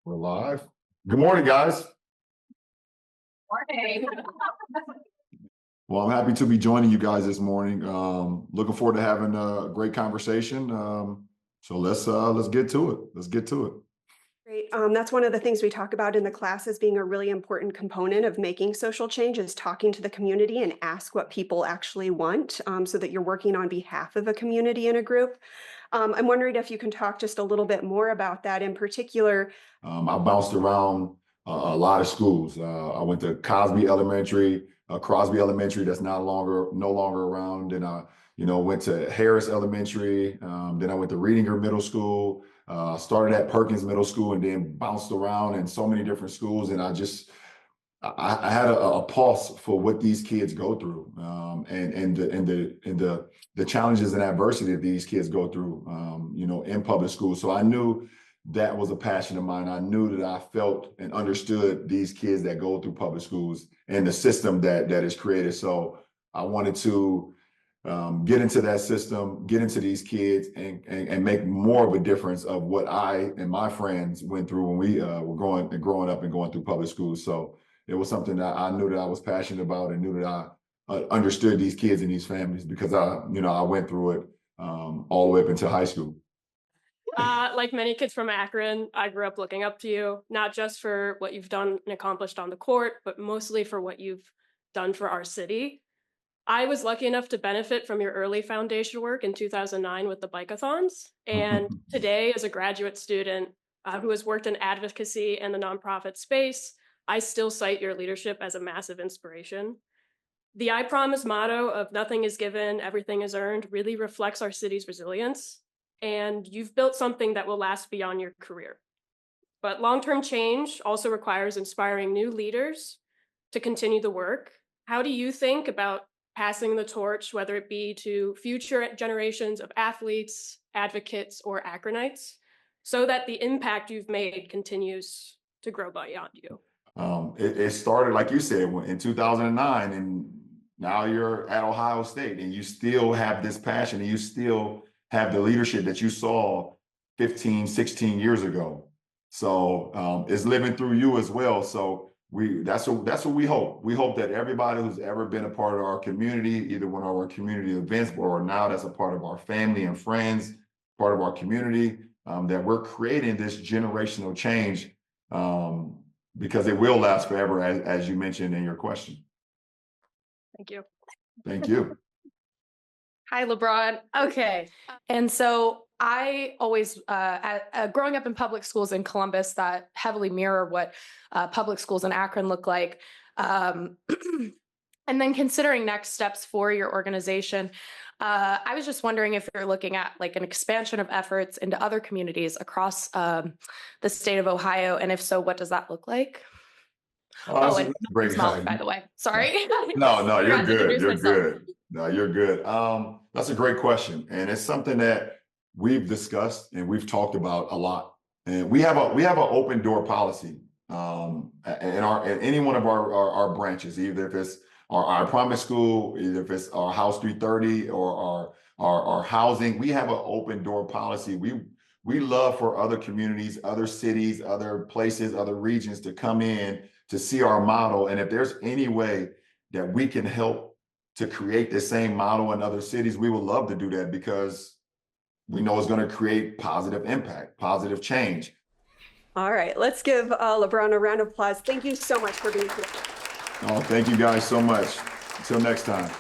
We're live. Good morning, guys. Morning. Well, I'm happy to be joining you guys this morning. Looking forward to having a great conversation. So let's get to it. Let's get to it. Great. That's one of the things we talk about in the class as being a really important component of making social change is talking to the community and ask what people actually want so that you're working on behalf of a community and a group. I'm wondering if you can talk just a little bit more about that in particular. I bounced around a lot of schools. I went to Cosby Elementary, Crosby Elementary, that's no longer around. And I, went to Harris Elementary. Then I went to Reedinger Middle School. Started at Perkins Middle School and then bounced around in so many different schools. And I had a pulse for what these kids go through, and the challenges and adversity that these kids go through, in public schools. So I knew that was a passion of mine. I knew that I felt and understood these kids that go through public schools and the system that is created. So I wanted to get into that system, get into these kids, and make more of a difference of what I and my friends went through when we were growing up and going through public schools. So it was something that I knew that I was passionate about and knew that I understood these kids and these families because I went through it all the way up until high school. Like many kids from Akron, I grew up looking up to you, not just for what you've done and accomplished on the court, but mostly for what you've done for our city. I was lucky enough to benefit from your early foundation work in 2009 with the bike-a-thons. And today, as a graduate student who has worked in advocacy and the nonprofit space, I still cite your leadership as a massive inspiration. The I Promise motto of nothing is given, everything is earned really reflects our city's resilience. And you've built something that will last beyond your career. But long-term change also requires inspiring new leaders to continue the work. How do you think about passing the torch, whether it be to future generations of athletes, advocates, or Akronites, so that the impact you've made continues to grow beyond you? It started, like you said, in 2009, and now you're at Ohio State, and you still have this passion, and you still have the leadership that you saw 15, 16 years ago. So it's living through you as well. So that's what we hope. We hope that everybody who's ever been a part of our community, either one of our community events or now that's a part of our family and friends, part of our community, that we're creating this generational change because it will last forever, as you mentioned in your question. Thank you. Thank you. Hi, LeBron. Okay. And so I always, growing up in public schools in Columbus that heavily mirror what public schools in Akron look like. And then considering next steps for your organization, I was just wondering if you're looking at like an expansion of efforts into other communities across the state of Ohio. And if so, what does that look like? And great small, by the way. Sorry. No, you're good. You're good. No, you're good. That's a great question, and it's something that we've discussed and we've talked about a lot. And we have an open door policy in any one of our branches, either if it's our Promise School, either if it's our House 330 or our housing. We have an open door policy. We love for other communities, other cities, other places, other regions to come in to see our model. And if there's any way that we can help to create the same model in other cities, we would love to do that because we know it's going to create positive impact, positive change. All right, let's give LeBron a round of applause. Thank you so much for being here. Oh, thank you guys so much. Until next time.